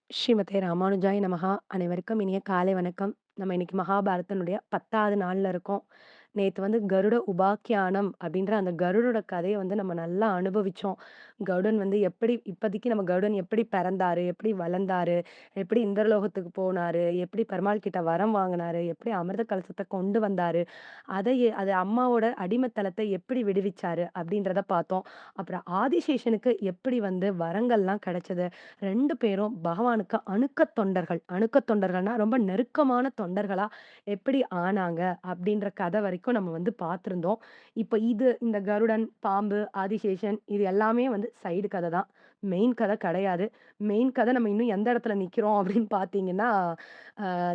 ஸ்ரீமதே ராமானுஜாய நமஹா! அனைவருக்கும் இனிய காலை வணக்கம். நம்ம இன்னைக்கு மகாபாரதனுடைய 10வது நாள்ல இருக்கோம். நேத்து வந்து கருட உபாக்கியானம் அப்படின்ற அந்த கருடோட கதைய வந்து நம்ம நல்லா அனுபவிச்சோம். கருடன் வந்து எப்படி இப்போதைக்கு நம்ம கருடன் எப்படி பிறந்தாரு? எப்படி வளர்ந்தாரு? எப்படி இந்திரலோகத்துக்கு போனாரு? எப்படி பெருமாள் கிட்ட வரம் வாங்குனாரு? எப்படி அமிர்த கலசத்த கொண்டு வந்தாரு? அது அம்மாவோட அடிமைத்தனத்த எப்படி விடுவிச்சாரு? அப்படின்றத பார்த்தோம். அப்புறம் ஆதிசேஷனுக்கு எப்படி வந்து வரங்கள்லாம் கிடைச்சது? 2 பேரும் பகவானுக்கு அணுக்கத் தொண்டர்கள். அணுக்கத் தொண்டர்கள்னா ரொம்ப நெருக்கமான தொண்டர்களா எப்படி ஆனாங்க? அப்படின்ற கதை வரைக்கும் நம்ம வந்து பார்த்திருந்தோம். இப்ப இந்த கருடன், பாம்பு, ஆதிசேஷன் இது எல்லாமே வந்து சைடு கதை தான். மெயின் கதை கிடையாது. மெயின் கதை நம்ம இன்னும் எந்த இடத்துல நிக்கிறோம் அப்படின்னு பார்த்தீங்கன்னா,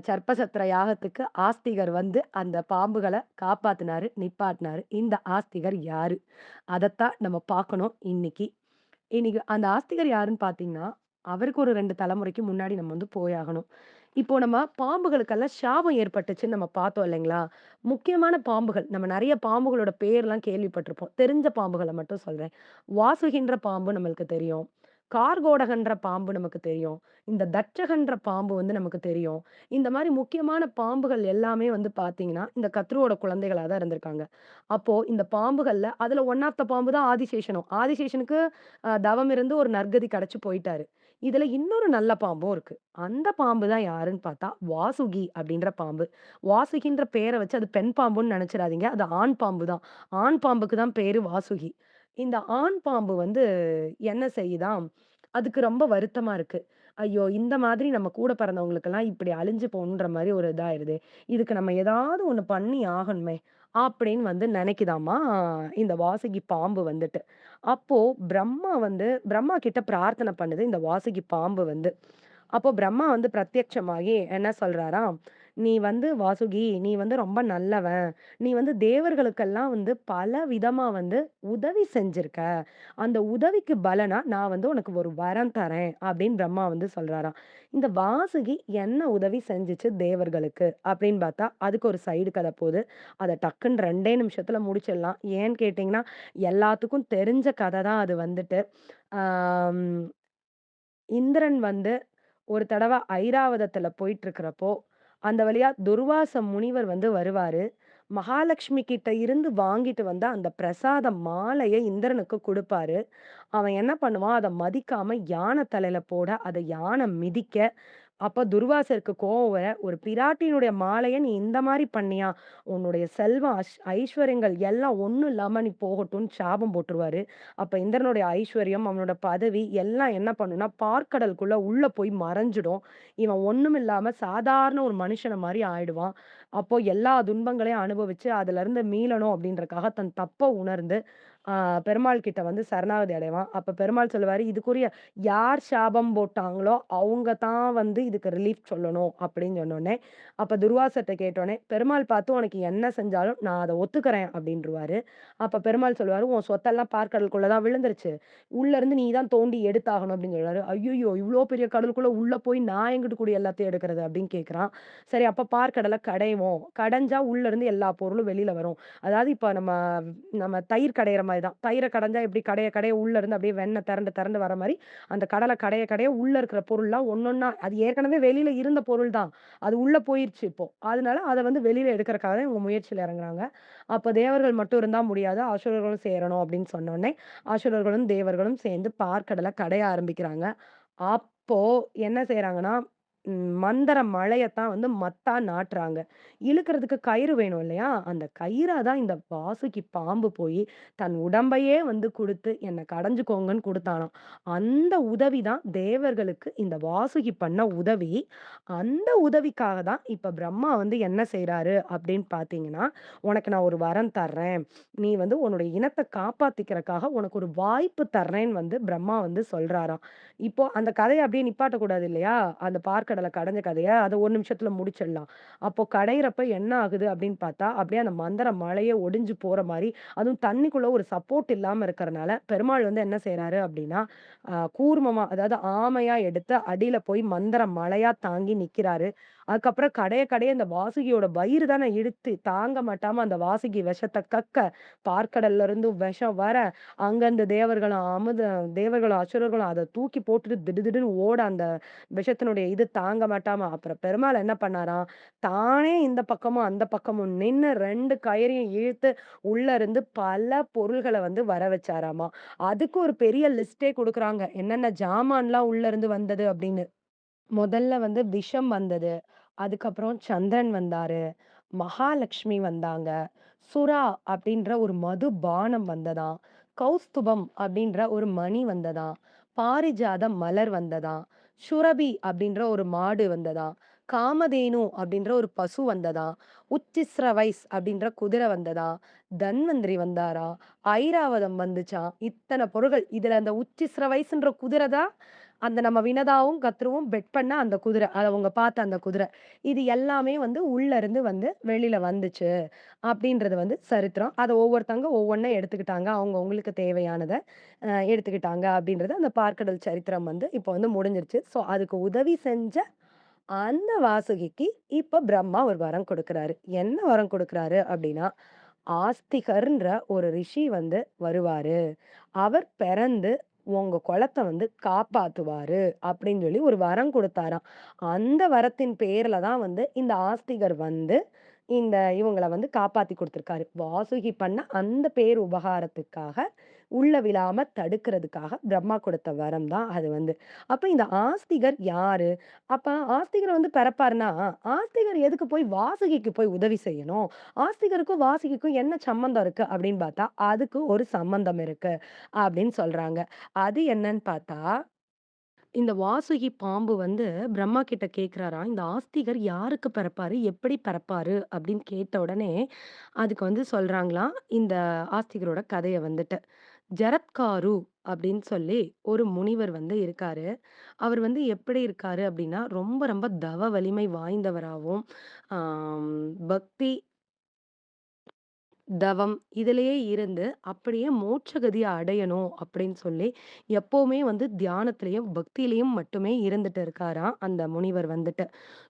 சர்ப்பசத்திர யாகத்துக்கு ஆஸ்திகர் வந்து அந்த பாம்புகள காப்பாத்துனாரு, நிப்பாட்னாரு. இந்த ஆஸ்திகர் யாரு? அதத்தான் நம்ம பார்க்கணும் இன்னைக்கு. இன்னைக்கு அந்த ஆஸ்திகர் யாருன்னு பார்த்தீங்கன்னா, அவருக்கு ஒரு 2 தலைமுறைக்கு முன்னாடி நம்ம வந்து போயாகணும். இப்போ நம்ம பாம்புகளுக்கெல்லாம் சாபம் ஏற்பட்டுச்சுன்னு நம்ம பார்த்தோம் இல்லைங்களா? முக்கியமான பாம்புகள், நம்ம நெறைய பாம்புகளோட பேர்லாம் கேள்விப்பட்டிருப்போம். தெரிஞ்ச பாம்புகள மட்டும் சொல்றேன். வாசுகின்ற பாம்பு நம்மளுக்கு தெரியும். கார்கோடகன்ற பாம்பு நமக்கு தெரியும். இந்த தட்சகன்ற பாம்பு வந்து நமக்கு தெரியும். இந்த மாரி முக்கியமான பாம்புகள் எல்லாமே வந்து பார்த்தீங்கன்னா, இந்த கத்ருவோட குழந்தைகளா தான் இருந்திருக்காங்க. அப்போ இந்த பாம்புகள்ல அதுல ஒன் ஆஃப் த பாம்பு தான் ஆதிசேஷனும். ஆதிசேஷனுக்கு தவம் இருந்து ஒரு நற்கதி கிடைச்சு போயிட்டாரு. இதுல இன்னொரு நல்ல பாம்பும் இருக்கு. அந்த பாம்பு தான் யாருன்னு பார்த்தா, வாசுகி அப்படின்ற பாம்பு. வாசுகின்ற பேர வச்சு அது பெண் பாம்புன்னு நெனச்சிராதீங்க. அது ஆண் பாம்பு தான். ஆண் பாம்புக்கு தான் பேரு வாசுகி. இந்த ஆண் பாம்பு வந்து என்ன செய்யுதாம், அதுக்கு ரொம்ப வருத்தமா இருக்கு. ஐயோ! இந்த மாதிரி நம்ம கூட பிறந்தவங்களுக்கெல்லாம் இப்படி அழிஞ்சு போணுன்ற மாரி ஒரு இதாயிருதே. இதுக்கு நம்ம ஏதாவது ஒண்ணு பண்ணி ஆகணுமே! அப்படின்னு வந்து நெனைக்குதாமா, இந்த வாசுகி பாம்பு வந்துட்டு. அப்போ பிரம்மா கிட்ட பிரார்த்தனை பண்ணுது இந்த வாசுகி பாம்பு வந்து. அப்போ பிரம்மா வந்து பிரத்யட்சமாகி என்ன சொல்றாராம், "நீ வந்து வாசுகி, நீ வந்து ரொம்ப நல்லவன். நீ வந்து தேவர்களுக்கெல்லாம் வந்து பல விதமா வந்து உதவி செஞ்சிருக்க. அந்த உதவிக்கு பலனா நான் வந்து உனக்கு ஒரு வரம் தரேன்." அப்படின்னு பிரம்மா வந்து சொல்றாராம். இந்த வாசுகி என்ன உதவி செஞ்சுச்சு தேவர்களுக்கு அப்படின்னு பார்த்தா, அதுக்கு ஒரு சைடு கதை போது. அத டக்குன்னு 2டே நிமிஷத்துல முடிச்சிடலாம். ஏன்னு கேட்டீங்கன்னா, எல்லாத்துக்கும் தெரிஞ்ச கதை தான் அது வந்துட்டு. ஆம் இந்திரன் வந்து ஒரு தடவ ஐராவதத்துல போயிட்டுருக்கிறப்போ, அந்த வழியா துர்வாச முனிவர் வந்து வருவாரு. மகாலட்சுமி கிட்ட இருந்து வாங்கிட்டு வந்த அந்த பிரசாத மாலைய இந்திரனுக்கு குடுப்பாரு. அவன் என்ன பண்ணுவான், அத மதிக்காம யான தலையில போட, அத யான மிதிக்க, அப்ப துர்வாசருக்கு கோவம் வர, "ஒரு பிராட்டியினுடைய மாலைய நீ இந்த மாரி பண்ணியா? உன்னுடைய செல்வம், ஐஸ்வர்யங்கள் எல்லாம் ஒண்ணும் இல்லாம நீ போகட்டும்ன்னு" சாபம் போட்டுருவாரு. அப்ப இந்திரனுடைய ஐஸ்வர்யம், அவனோட பதவி எல்லாம் என்ன பண்ணும்னா, பார்க்கடலுக்குள்ள உள்ள போய் மறைஞ்சிடும். இவன் ஒண்ணுமில்லாம சாதாரண ஒரு மனுஷன மாரி ஆயிடுவான். அப்போ எல்லா துன்பங்களையும் அனுபவிச்சு, அதுலருந்து மீளணும் அப்படின்றக்காக தன் தப்ப உணர்ந்து, ஆ பெருமாள் கிட்ட வந்து சரணாகதி அடைவான். அப்ப பெருமாள் சொல்லுவாரு, "இதுக்குரிய யார் சாபம் போட்டாங்களோ, அவங்க தான் வந்து இதுக்கு ரிலீஃப் சொல்லணும்." அப்படின்னு சொன்னோனே, அப்ப துர்வாசர்ட்ட கேட்டோனே, பெருமாள் பார்த்து, "உனக்கு என்ன செஞ்சாலும் நான் அத ஒத்துக்கிறேன்." அப்படின்ருவாரு. அப்ப பெருமாள் சொல்லுவாரு, "உன் சொத்தெல்லாம் பார்க்கடலுக்குள்ள தான் விழுந்துருச்சு. உள்ள இருந்து நீ தான் தோண்டி எடுத்தாகணும்." அப்படின்னு சொல்றாரு. "ஐய்யய்யோ! இவ்ளோ பெரிய கடலுக்குள்ள உள்ள போய் நான் எங்கிட்டு கூடி எல்லாத்தையும் எடுக்கிறது?" அப்படின்னு கேட்கிறான். சரி அப்ப பார்க்கடல கடைவோம். கடைஞ்சா உள்ள இருந்து எல்லா பொருளும் வெளில வரும். அதாவது இப்ப நம்ம நம்ம தயிர் கடையிற மாரி தான். தயிர கடைஞ்சா எப்படி கடைய கடைய உள்ள இருந்து அப்படியே வெண்ணெய் திரண்டு திரண்டு வர மாரி, அந்த கடல கடைய கடைய உள்ள இருக்கிற பொருள்லாம் ஒண்ணொண்ணா அது ஏற்கனவே வெளியில இருந்த பொருள் தான். அது உள்ள போயிருச்சு இப்போ. அதனால அத வந்து வெளியில எடுக்கிறக்காக தான் இவங்க முயற்சியில இறங்குறாங்க. அப்ப தேவர்கள் மட்டும் இருந்தா முடியாது. அசுரர்களும் சேரணும் அப்படின்னு சொன்னோனே, அசுரர்களும், தேவர்களும் சேர்ந்து பாற்கடல கடைய ஆரம்பிக்கிறாங்க. அப்போ என்ன செய்றாங்கன்னா, மந்தர மழையத்தான் வந்து மத்தா நாட்டுறாங்க. இழுக்கிறதுக்கு கயிறு வேணும் இல்லையா? அந்த கயிற தான் இந்த வாசுகி பாம்பு போயி, தன் உடம்பையே வந்து குடுத்து, "என்ன கடைஞ்சுக்கோங்கன்னு" குடுத்தானாம். அந்த உதவி தான் தேவர்களுக்கு இந்த வாசுகி பண்ண உதவி. அந்த உதவிக்காக தான் இப்ப பிரம்மா வந்து என்ன செய்றாரு அப்படின்னு பார்த்தீங்கன்னா, "உனக்கு நான் ஒரு வரம் தர்றேன். நீ வந்து உன்னுடைய இனத்த காப்பாத்திக்கிறக்காக உனக்கு ஒரு வாய்ப்பு தர்றேன்னு" வந்து பிரம்மா வந்து சொல்றாராம். இப்போ அந்த கதைய அப்படியே நிப்பாட்டக்கூடாது இல்லையா? அந்த பார்க்கடல கடைஞ்ச கதைய அத ஒரு நிமிஷத்துல முடிச்சிடலாம். அப்போ கடையிறப்ப என்ன ஆகுது அப்படின்னு பார்த்தா, அப்படியே அந்த மந்திர மழையே ஒடிஞ்சு போற மாரி, அதுவும் தண்ணிக்குள்ள ஒரு சப்போர்ட் இல்லாம இருக்கறனால, பெருமாள் வந்து என்ன செய்றாரு அப்படின்னா, கூர்மமா அதாவது ஆமையா எடுத்து அடியில போய் மந்திர மழையா தாங்கி நிக்கிறாரு. அதுக்கப்புறம் கடைய கடைய இந்த வாசுகியோட வயிறு தானே இழுத்து தாங்க மாட்டாம அந்த வாசுகி விஷத்த கக்க, பார்க்கடல்ல இருந்து விஷம் வர, அங்க இந்த தேவர்களும், அசுரர்களும் அத தூக்கி போட்டுட்டு திடுதிடுன்னு ஓட அந்த விஷத்தினுடைய இது தாங்க மாட்டாம, அப்புறம் பெருமாள் என்ன பண்ணாராம், தானே இந்த பக்கமும், அந்த பக்கமும் நின்னு 2 கயிறையும் இழுத்து உள்ள இருந்து பல பொருள்கள வந்து வர வச்சாராமா. அதுக்கு ஒரு பெரிய லிஸ்ட்டே குடுக்குறாங்க. என்னென்ன ஜாமான்லாம் உள்ள இருந்து வந்தது அப்படின்னு. முதல்ல வந்து விஷம் வந்தது. அதுக்கப்புறம் சந்திரன் வந்தாரு. மகாலட்சுமி வந்தாங்க. சுறா அப்படின்ற ஒரு மதுபானம் வந்ததாம். கௌஸ்துபம் அப்படின்ற ஒரு மணி வந்ததாம். பாரிஜாத மலர் வந்ததாம். சுரபி அப்படின்ற ஒரு மாடு வந்ததாம். காமதேனு அப்படின்ற ஒரு பசு வந்ததாம். உச்சிஸ்ரவைஸ் அப்படின்ற குதிரை வந்ததாம். தன்வந்திரி வந்தாராம். ஐராவதம் வந்துச்சாம். இத்தன பொருள்கள். இதுல அந்த உச்சிஸ்ரவைஸ்ன்ற குதிரை தான் அந்த நம்ம வினதாவும், கத்ருவும் பெட் பண்ண அந்த குதிரை. அத அவங்க பார்த்த அந்த குதிரை. இது எல்லாமே வந்து உள்ள இருந்து வந்து வெளில வந்துச்சு. அப்படின்றது வந்து சரித்திரம். அத ஒவ்வொருத்தங்க ஒவ்வொண்ணா எடுத்துக்கிட்டாங்க. அவங்கவங்களுக்கு தேவையானத எடுத்துக்கிட்டாங்க அப்படின்றது அந்த பார்க்கடல் சரித்திரம் வந்து இப்போ வந்து முடிஞ்சிருச்சு. ஸோ அதுக்கு உதவி செஞ்ச அந்த வாசுகிக்கு இப்ப பிரம்மா ஒரு வரம் குடுக்குறாரு. என்ன வரம் குடுக்குறாரு அப்படின்னா, ஆஸ்திகர்ன்ற ஒரு ரிஷி வந்து வருவாரு. அவர் பிறந்து உங்க குலத்த வந்து காப்பாத்துவாரு அப்படின்னு சொல்லி ஒரு வரம் குடுத்தாராம். அந்த வரத்தின் பேர்ல தான் வந்து இந்த ஆஸ்திகர் வந்து இவங்கள வந்து காப்பாத்தி குடுத்துருக்காரு. வாசுகி பண்ண அந்த பேர் உபகாரத்துக்காக, உள்ள விழாம தடுக்கிறதுக்காக பிரம்மா கொடுத்த வரம் தான் அது வந்து. அப்ப இந்த ஆஸ்திகர் யாரு? அப்ப ஆஸ்திகர் வந்து பிறப்பாருன்னா, ஆஸ்திகர் எதுக்கு போய் வாசுகிக்கு போய் உதவி செய்யணும்? ஆஸ்திகருக்கும், வாசுகிக்கும் என்ன சம்மந்தம் இருக்கு அப்படின்னு பார்த்தா, அதுக்கு ஒரு சம்மந்தம் இருக்கு அப்படின்னு சொல்றாங்க. அது என்னன்னு பார்த்தா, இந்த வாசுகி பாம்பு வந்து பிரம்மா கிட்ட கேட்கிறாராம், "இந்த ஆஸ்திகர் யாருக்கு பிறப்பாரு? எப்படி பிறப்பாரு?" அப்படின்னு கேட்ட உடனே, அதுக்கு வந்து சொல்றாங்களாம், இந்த ஆஸ்திகரோட கதைய வந்துட்டு. ஜரத்காரு அப்படின்னு சொல்லி ஒரு முனிவர் வந்து இருக்காரு. அவர் வந்து எப்படி இருக்காரு அப்படின்னா, ரொம்ப ரொம்ப தவ வலிமை வாய்ந்தவராவும், ஆம் பக்தி தவம் இதிலேயே இருந்து அப்படியே மோட்ச கதிய அடையணும் அப்படின்னு சொல்லி எப்பவுமே வந்து தியானத்திலயும், பக்தியிலயும் மட்டுமே இருந்துட்டு இருக்காராம் அந்த முனிவர் வந்துட்டு.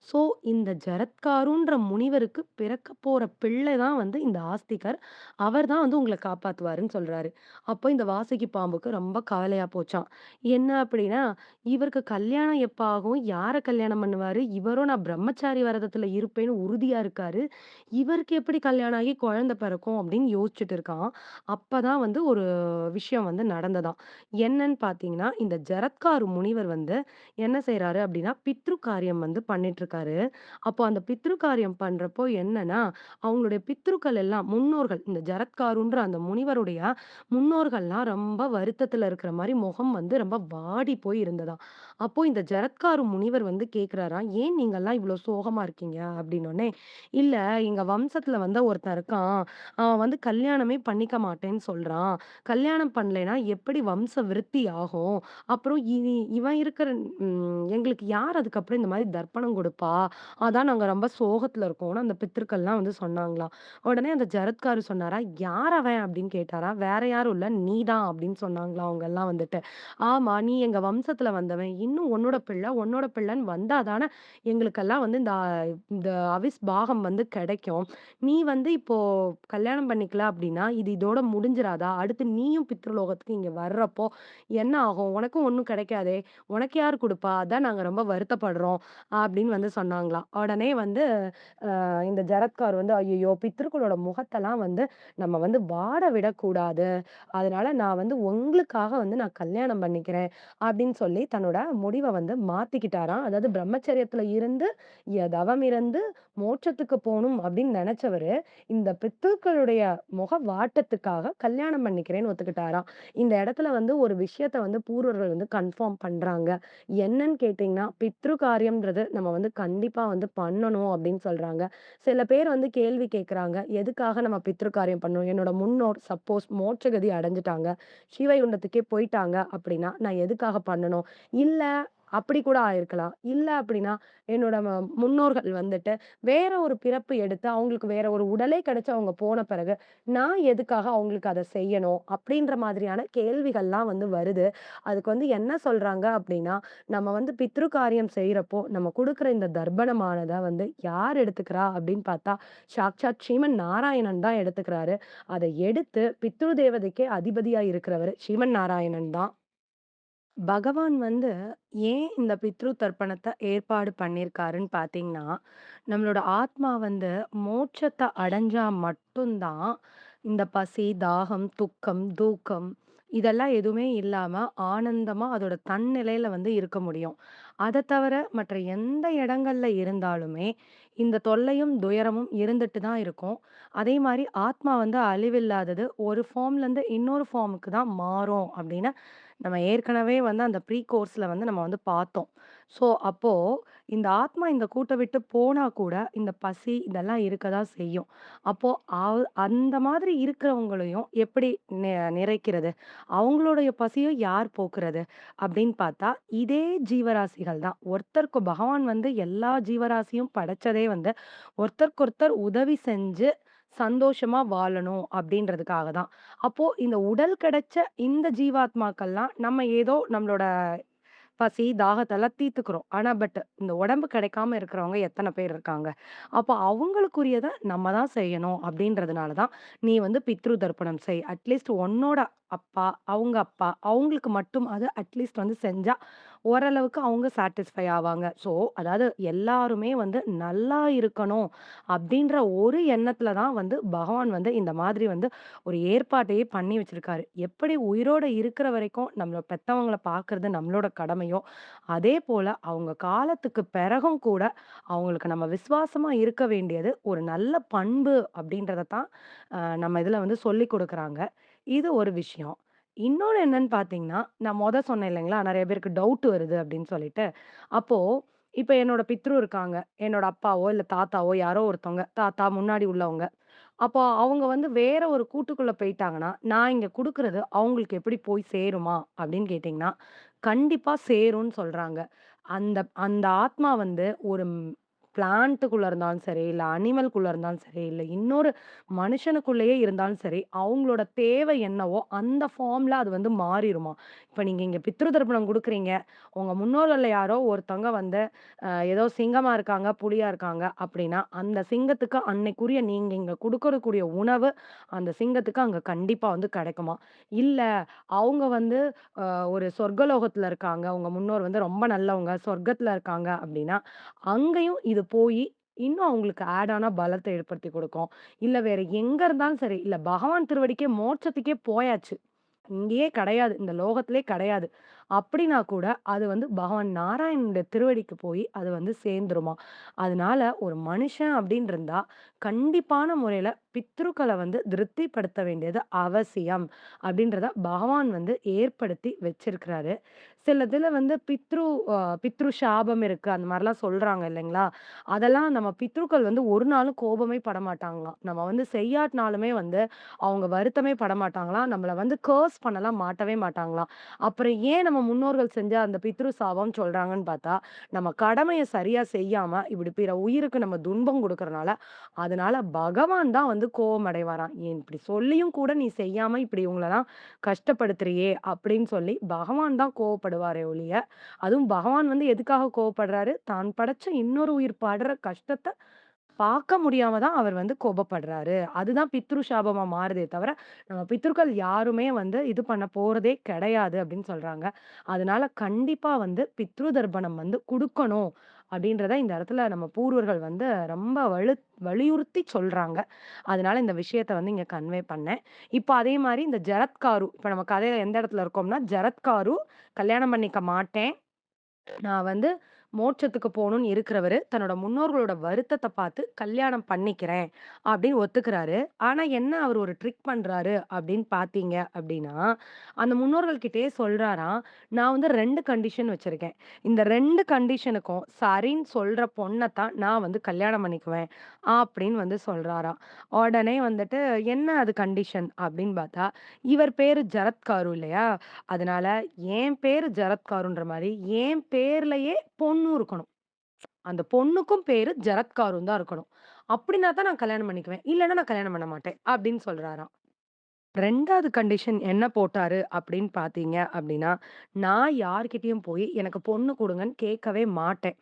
ஸோ இந்த ஜரத்காருன்ற முனிவருக்கு பிறக்கப் போற பிள்ளை தான் வந்து இந்த ஆஸ்திகர். அவர் தான் வந்து உங்கள காப்பாத்துவாருன்னு சொல்றாரு. அப்போ இந்த வாசுகி பாம்புக்கு ரொம்ப கவலையா போச்சாம். என்ன அப்படின்னா, இவருக்கு கல்யாணம் எப்ப ஆகும்? யார கல்யாணம் பண்ணுவாரு? இவரும் நான் பிரம்மச்சாரி விரதத்துல இருப்பேன்னு உறுதியா இருக்காரு. இவருக்கு எப்படி கல்யாணம் ஆகி குழந்தை பிறக்கும் அப்படின்னு யோசிச்சுட்டு இருக்கான். அப்பதான் வந்து ஒரு விஷயம் வந்து நடந்ததாம். என்னன்னு பார்த்தீங்கன்னா, இந்த ஜரத்காரு முனிவர் வந்து என்ன செய்றாரு அப்படின்னா, பித்ரு காரியம் வந்து பண்ணிட்டு இருக்காரு. அப்போ அந்த பித்ரு காரியம் பண்றப்போ என்னன்னா, அவங்களுடைய பித்ருக்கள் எல்லாம் முன்னோர்கள் இந்த ஜரத்காருன்ற அந்த முனிவருடைய முன்னோர்கள்லாம் ரொம்ப வருத்தத்துல இருக்கிற மாரி முகம் வந்து ரொம்ப வாடி போய் இருந்ததாம். அப்போ இந்த ஜரத்காரு முனிவர் வந்து கேட்கிறாராம், "ஏன் நீங்கலாம் இவ்ளோ சோகமா இருக்கீங்க?" அப்படின்னோனே, "இல்ல எங்க வம்சத்துல வந்து ஒருத்தன் இருக்கான். அவன் வந்து கல்யாணமே பண்ணிக்க மாட்டேன்னு சொல்றான். கல்யாணம் பண்ணலைன்னா எப்படி வம்ச விருத்தி ஆகும்? அப்புறம் இவன் இருக்கிற எங்களுக்கு யார் அதுக்கப்புறம் இந்த மாரி தர்ப்பணம் குடுப்பா? அதான் நாங்க ரொம்ப சோகத்துல இருக்கோம்னு" அந்த பித்ருக்கள்லாம் வந்து சொன்னாங்களாம். உடனே அந்த ஜரத்காரு சொன்னாரா, "யார் அவன்?" அப்படின்னு கேட்டாராம். "வேற யாரும் இல்ல, நீ தான்" அப்படின்னு சொன்னாங்களாம் அவங்கலாம் வந்துட்டு. "ஆமா, நீ எங்க வம்சத்துல வந்தவன். இன்னும் உன்னோட பிள்ளைன்னு வந்தா தானே எங்களுக்கெல்லாம் வந்து இந்த அவிஸ் பாகம் வந்து கிடைக்கும். நீ வந்து இப்போ கல்யாணம் பண்ணிக்கல அப்படின்னா, இது இதோட முடிஞ்சிராதா? அடுத்து நீயும் பித்ருலோகத்துக்கு இங்க வர்றப்போ என்ன ஆகும்? உனக்கும் ஒண்ணும் கிடைக்காதே! உனக்கு யாரு குடுப்பா? அதான் நாங்க ரொம்ப வருத்தப்படுறோம்." அப்படின்னு வந்து சொன்னாங்களாம். உடனே வந்து இந்த ஜரத்கார் வந்து, "ஐயய்யோ! பித்ருக்களோட முகத்தெல்லாம் வந்து நம்ம வந்து வாட விடக்கூடாது. அதனால நான் வந்து உங்களுக்காக வந்து நான் கல்யாணம் பண்ணிக்கிறேன்." அப்படின்னு சொல்லி தன்னோட முடிவ வந்து மாத்திக்கிட்டாராம். அதாவது பிரம்மச்சரியத்துல இருந்து தவம் இருந்து மோட்சத்துக்கு போணும் அப்படின்னு நெனச்சவரு, இந்த பித்ருக்களுடைய முக வாட்டத்துக்காக கல்யாணம் பண்ணிக்கிறேன்னு ஒத்துக்கிட்டாராம். இந்த இடத்துல வந்து ஒரு விஷயத்த வந்து பூர்வர்கள் வந்து கன்ஃபார்ம் பண்றாங்க. என்னன்னு கேட்டீங்கன்னா, பித்ரு காரியம்ன்றது நம்ம வந்து கண்டிப்பா வந்து பண்ணணும் அப்படின்னு சொல்றாங்க. சில பேர் வந்து கேள்வி கேட்கறாங்க. எதுக்காக நம்ம பித்ரு காரியம் பண்ணணும்? என்னோட முன்னோர் சப்போஸ் மோட்ச கதி அடைஞ்சுட்டாங்க. ஸ்ரீவைகுண்டத்துக்கே போயிட்டாங்க அப்படின்னா, நான் எதுக்காக பண்ணணும்? இல்ல அப்படி கூட ஆயிருக்கலாம். இல்ல அப்படின்னா, என்னோட முன்னோர்கள் வந்துட்டு வேற ஒரு பிறப்பு எடுத்து அவங்களுக்கு வேற ஒரு உடலே கிடைச்சு அவங்க போன பிறகு, நான் எதுக்காக அவங்களுக்கு அத செய்யணும்? அப்படின்ற மாதிரியான கேள்விகள்லாம் வந்து வருது. அதுக்கு வந்து என்ன சொல்றாங்க அப்படின்னா, நம்ம வந்து பித்ரு காரியம் செய்றப்போ, நம்ம குடுக்குற இந்த தர்ப்பணமானத வந்து யார் எடுத்துக்கிறா அப்படின்னு பார்த்தா, சாக்ஷாத் ஸ்ரீமன் நாராயணன் தான் எடுத்துக்கிறாரு. அத எடுத்து பித்ரு தேவதைக்கே அதிபதியா இருக்கிறவரு ஸ்ரீமன் நாராயணன் தான். பகவான் வந்து ஏன் இந்த பித்ரு தர்ப்பணத்த ஏற்பாடு பண்ணியிருக்காருன்னு பார்த்தீங்கன்னா, நம்மளோட ஆத்மா வந்து மோட்சத்த அடைஞ்சா மட்டும் தான், இந்த பசி, தாகம், துக்கம், தூக்கம் இதெல்லாம் எதுவுமே இல்லாம ஆனந்தமா அதோட தன்னிலையில வந்து இருக்க முடியும். அத தவிர மற்ற எந்த இடங்கள்ல இருந்தாலுமே, இந்த தொல்லையும், துயரமும் இருந்துட்டு தான் இருக்கும். அதே மாரி ஆத்மா வந்து அழிவில்லாதது. ஒரு ஃபார்ம்லேருந்து இன்னொரு ஃபார்முக்கு தான் மாறும் அப்படின்னு நம்ம ஏற்கனவே வந்து அந்த ப்ரீ கோர்ஸ்ல வந்து நம்ம வந்து பார்த்தோம். ஸோ, அப்போ இந்த ஆத்மா இந்த கூட்ட விட்டு போனா கூட, இந்த பசி இதெல்லாம் இருக்க தான் செய்யும். அப்போ அந்த மாதிரி இருக்கிறவங்களையும் எப்படி நிறைக்கிறது? அவங்களுடைய பசிய யார் போக்குறது? அப்படின்னு பார்த்தா, இதே ஜீவராசிகள் தான். ஒருத்தருக்கு பகவான் வந்து எல்லா ஜீவராசியும் படைச்சதே வந்து, ஒருத்தருக்கொருத்தர் உதவி செஞ்சு சந்தோஷமா வாழணும் அப்படின்றதுக்காக தான். அப்போ இந்த உடல் கிடைச்ச இந்த ஜீவாத்மாக்கள்லாம் நம்ம ஏதோ நம்மளோட பசி, தாகத்தெல்லாம் தீர்த்துக்கிறோம். ஆனா இந்த உடம்பு கிடைக்காம இருக்கிறவங்க எத்தன பேர் இருக்காங்க? அப்போ அவங்களுக்குரியத நம்ம தான் செய்யணும் அப்படின்றதுனால தான், நீ வந்து பித்ரு தர்ப்பணம் செய். அட்லீஸ்ட் உன்னோட அப்பா, அவங்க அப்பா, அவங்களுக்கு மட்டுமாவது அட்லீஸ்ட் வந்து செஞ்சா, ஓரளவுக்கு அவங்க சாட்டிஸ்ஃபை ஆவாங்க. ஸோ, அதாவது எல்லாருமே வந்து நல்லா இருக்கணும் அப்படின்ற ஒரு எண்ணத்துல தான் வந்து பகவான் வந்து இந்த மாதிரி வந்து ஒரு ஏற்பாட்டையே பண்ணி வச்சிருக்காரு. எப்படி உயிரோட இருக்கிற வரைக்கும் நம்மள பெத்தவங்கள பார்க்கறது நம்மளோட கடமையோ, அதே போல அவங்க காலத்துக்கு பிறகும் கூட அவங்களுக்கு நம்ம விசுவாசமா இருக்க வேண்டியது ஒரு நல்ல பண்பு அப்படின்றத தான் நம்ம இதுல வந்து சொல்லிக் குடுக்குறாங்க. இது ஒரு விஷயம். இன்னொன்னு என்னன்னு பார்த்தீங்கன்னா, நான் சொன்னேன் இல்லைங்களா? நெறைய பேருக்கு டவுட் வருது அப்படின்னு சொல்லிட்டு. அப்போ இப்ப என்னோட பித்ரு இருக்காங்க. என்னோட அப்பாவோ, இல்ல தாத்தாவோ யாரோ ஒருத்தவங்க, தாத்தா முன்னாடி உள்ளவங்க. அப்போ அவங்க வந்து வேற ஒரு கூட்டுக்குள்ள போயிட்டாங்கன்னா, நான் இங்க குடுக்குறது அவங்களுக்கு எப்படி போய் சேருமா? அப்படின்னு கேட்டீங்கன்னா, கண்டிப்பா சேரும்ன்னு சொல்றாங்க. அந்த அந்த ஆத்மா வந்து ஒரு பிளான்ட்டுக்குள்ள இருந்தாலும் சரி, இல்ல அனிமல்க்குள்ள இருந்தாலும் சரி, இல்ல இன்னொரு மனுஷனுக்குள்ளேயே இருந்தாலும் சரி, அவங்களோட தேவை என்னவோ அந்த ஃபார்ம்ல அது வந்து மாறிருமாம். இப்ப நீங்க இங்க பித்ரு தர்ப்பணம் குடுக்குறீங்க. உங்க முன்னோர்கள்ல யாரோ ஒருத்தவங்க வந்து ஏதோ சிங்கமா இருக்காங்க, புலியா இருக்காங்க அப்படின்னா, அந்த சிங்கத்துக்கு அன்னைக்குரிய நீங்க இங்க குடுக்கக்கூடிய உணவு, அந்த சிங்கத்துக்கு அங்க கண்டிப்பா வந்து கிடைக்குமாம். இல்ல அவங்க வந்து ஒரு சொர்க்கலோகத்துல இருக்காங்க. உங்க முன்னோர் வந்து ரொம்ப நல்லவங்க, சொர்க்கத்துல இருக்காங்க அப்படின்னா, அங்கேயும் இது போயி, இன்னும் அவங்களுக்கு ஆட் ஆனா பலத்த ஏற்படுத்தி குடுக்கும். இல்ல வேற எங்க இருந்தாலும் சரி, இல்ல பகவான் திருவடிக்கே மோட்சத்துக்கே போயாச்சு. இங்கேயே கிடையாது. இந்த லோகத்திலே கிடையாது. அப்படின்னா கூட, அது வந்து பகவான் நாராயணனுடைய திருவடிக்கு போயி, அது வந்து சேர்ந்துருமாம். அதனால ஒரு மனுஷன் அப்படின்னு இருந்தா, கண்டிப்பான முறையில பித்ருக்கள வந்து திருப்திப்படுத்த வேண்டியது அவசியம். அப்படின்றத பகவான் வந்து ஏற்படுத்தி வச்சிருக்கிறாரு. சில இதுல வந்து பித்ரு சாபம் இருக்கு. அந்த மாரிலாம் சொல்றாங்க இல்லைங்களா? அதெல்லாம் நம்ம பித்ருக்கள் வந்து ஒரு நாளும் கோபமே படமாட்டாங்களாம். நம்ம வந்து செய்யாட்டினாலுமே வந்து அவங்க வருத்தமே படமாட்டாங்களாம். நம்மள வந்து கர்ஸ் பண்ணலாம் மாட்டவே மாட்டாங்களாம். அப்புறம் ஏன் நம்ம முன்னோர்கள் செஞ்ச அந்த பித்ரு சாபம்ன்னு சொல்றாங்கன்னு பார்த்தா, நம்ம கடமைய சரியா செய்யாம, இப்படி பிற உயிருக்கு நம்ம துன்பம் குடுக்கறனால, அதனால பகவான் தான் வந்து கோவம் அடைவாராம். "ஏன் இப்படி சொல்லியும் கூட நீ செய்யாம இப்படி இவங்களலாம் கஷ்டப்படுத்துறியே!" அப்படின்னு சொல்லி பகவான் தான் கோவப்படுவாரே ஒழிய, அதுவும் பகவான் வந்து எதுக்காக கோவப்படுறாரு? தான் படைச்ச இன்னொரு உயிர் படுற கஷ்டத்த பார்க்க முடியாம தான் அவர் வந்து கோபப்படுறாரு. அதுதான் பித்ரு சாபமா மாறுதே தவிர, நம்ம பித்ருக்கள் யாருமே வந்து இது பண்ண போறதே கிடையாது அப்படின்னு சொல்றாங்க. அதனால கண்டிப்பா வந்து பித்ரு தர்ப்பணம் வந்து குடுக்கணும் அப்படின்றத இந்த இடத்துல நம்ம பூர்வர்கள் வந்து ரொம்ப வலியுறுத்தி சொல்றாங்க. அதனால இந்த விஷயத்த வந்து இங்க கன்வே பண்ணேன். இப்ப அதே மாரி இந்த ஜரத்காரு இப்ப நம்ம கதையில எந்த இடத்துல இருக்கோம்னா, ஜரத்காரு கல்யாணம் பண்ணிக்க மாட்டேன். நான் வந்து மோட்சத்துக்கு போணும்னு இருக்கிறவரு, தன்னோட முன்னோர்களோட வருத்தத்த பார்த்து கல்யாணம் பண்ணிக்கிறேன் அப்படின்னு ஒத்துக்கிறாரு. ஆனா என்ன அவரு ஒரு ட்ரிக் பண்றாரு அப்படின்னு பார்த்தீங்க அப்படின்னா, அந்த முன்னோர்கள் கிட்டயே சொல்றாராம், "நான் வந்து 2 கண்டிஷன் வச்சிருக்கேன். இந்த 2 கண்டிஷனுக்கும் சரின்னு சொல்ற பொண்ண தான் நான் வந்து கல்யாணம் பண்ணிக்குவேன்." அப்படின்னு வந்து சொல்றாராம். உடனே வந்துட்டு, "என்ன அது கண்டிஷன்?" அப்படின்னு பார்த்தா, இவர் பேரு ஜரத்காரு இல்லையா? அதனால என் பேரு ஜரத்காருன்ற மாரி, என் பேர்லயே பொண்ணும் இருக்கணும். அந்த பொண்ணுக்கும் பேரு ஜரத்காருன்னு தான் இருக்கணும். அப்படின்னா தான் நான் கல்யாணம் பண்ணிக்குவேன். இல்லன்னா நான் கல்யாணம் பண்ண மாட்டேன். அப்படின்னு சொல்றாராம். 2வது கண்டிஷன் என்ன போட்டாரு அப்படின்னு பார்த்தீங்க அப்படின்னா, நான் யார்கிட்டயும் போய் எனக்கு பொண்ணு குடுங்கன்னு கேட்கவே மாட்டேன்.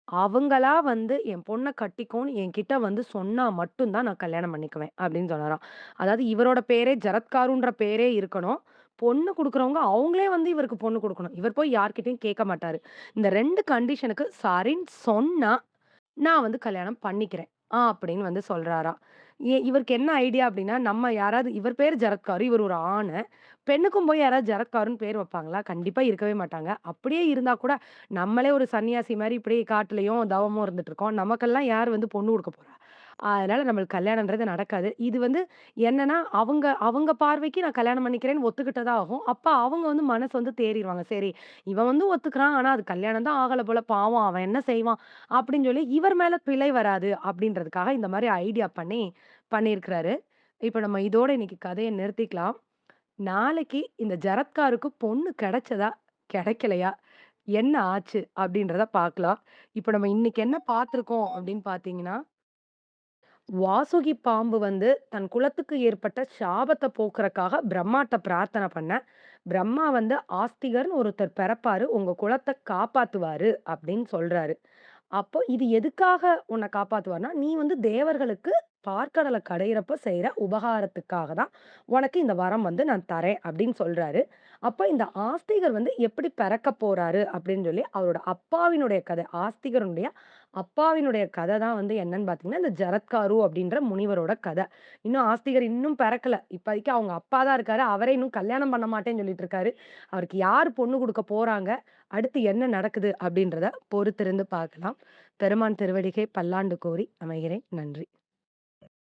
அவங்களா வந்து என் பொண்ண கட்டிக்கோன்னு என்கிட்ட வந்து சொன்னா மட்டும் தான் நான் கல்யாணம் பண்ணிக்குவேன் அப்படின்னு சொன்னாராம். அதாவது இவரோட பேரே ஜரத்காருன்ற பேரே இருக்கணும். பொண்ணு குடுக்குறவங்க அவங்களே வந்து இவருக்கு பொண்ணு குடுக்கணும். இவர் போய் யார்கிட்டயும் கேட்க மாட்டாரு. இந்த 2 கண்டிஷனுக்கு சரின்னு சொன்னா, நான் வந்து கல்யாணம் பண்ணிக்கிறேன். அப்படின்னு வந்து சொல்றாராம். இவருக்கு என்ன ஐடியா அப்படின்னா, நம்ம யாராவது இவர் பேரு ஜரத்காரு. இவர் ஒரு ஆணு. பெண்ணுக்கும் போய் யாராவது ஜரத்காருன்னு பேர் வைப்பாங்களா? கண்டிப்பா இருக்கவே மாட்டாங்க. அப்படியே இருந்தா கூட, நம்மளே ஒரு சன்னியாசி மாரி இப்படியே காட்டுலயும், தவமும் இருந்துட்டு இருக்கோம். நமக்கெல்லாம் யார் வந்து பொண்ணு குடுக்க போறா? அதனால நம்மளுக்கு கல்யாணம்ன்றது நடக்காது. இது வந்து என்னன்னா, அவங்க அவங்க பார்வைக்கு நான் கல்யாணம் பண்ணிக்கிறேன்னு ஒத்துக்கிட்டதா ஆகும். அப்ப அவங்க வந்து மனசு வந்து தேறிருவாங்க. சரி, இவன் வந்து ஒத்துக்கிறான். ஆனா அது கல்யாணம் தான் ஆகல போல. பாவம் அவன் என்ன செய்வான்? அப்படின்னு சொல்லி இவர் மேல பிழை வராது அப்படின்றதுக்காக இந்த மாரி ஐடியா பண்ணி பண்ணியிருக்கிறாரு. இப்ப நம்ம இதோட இன்னைக்கு கதைய நிறுத்திக்கலாம். நாளைக்கு இந்த ஜரத்காருக்கு பொண்ணு கிடைச்சதா? கிடைக்கலையா? என்ன ஆச்சு? அப்படின்றத பார்க்கலாம். இப்ப நம்ம இன்னைக்கு என்ன பார்த்துருக்கோம் அப்படின்னு பார்த்தீங்கன்னா, வாசுகி பாம்பு வந்து தன் குலத்துக்கு ஏற்பட்ட சாபத்த போக்குறக்காக பிரம்மாட்ட பிரார்த்தனை பண்ண. பிரம்மா வந்து ஆஸ்திகர்ன்னு ஒருத்தர் பிறப்பாரு. உங்க குலத்த காப்பாத்துவாரு அப்படின்னு சொல்றாரு. அப்போ இது எதுக்காக உன்ன காப்பாத்துவார்ன்னா, நீ வந்து தேவர்களுக்கு பாற்கடல கடையிறப்ப செய்ற உபகாரத்துக்காக தான் உனக்கு இந்த வரம் வந்து நான் தரேன் அப்படின்னு சொல்றாரு. அப்ப இந்த ஆஸ்திகர் வந்து எப்படி பிறக்கப் போறாரு அப்படின்னு சொல்லி அவரோட அப்பாவினுடைய கதை. ஆஸ்திகருடைய அப்பாவினுடைய கதை தான் வந்து என்னன்னு பார்த்தீங்கன்னா, இந்த ஜரத்காரு அப்படின்ற முனிவரோட கதை. இன்னும் ஆஸ்திகர் இன்னும் பிறக்கல. இப்போதைக்கு அவங்க அப்பா தான் இருக்காரு. அவரே இன்னும் கல்யாணம் பண்ண மாட்டேன்னு சொல்லிட்டு இருக்காரு. அவருக்கு யார் பொண்ணு குடுக்க போறாங்க? அடுத்து என்ன நடக்குது? அப்படின்றத பொறுத்திருந்து பார்க்கலாம். பெருமான் திருவடிகை பல்லாண்டு கோரி அமைகிறேன். நன்றி.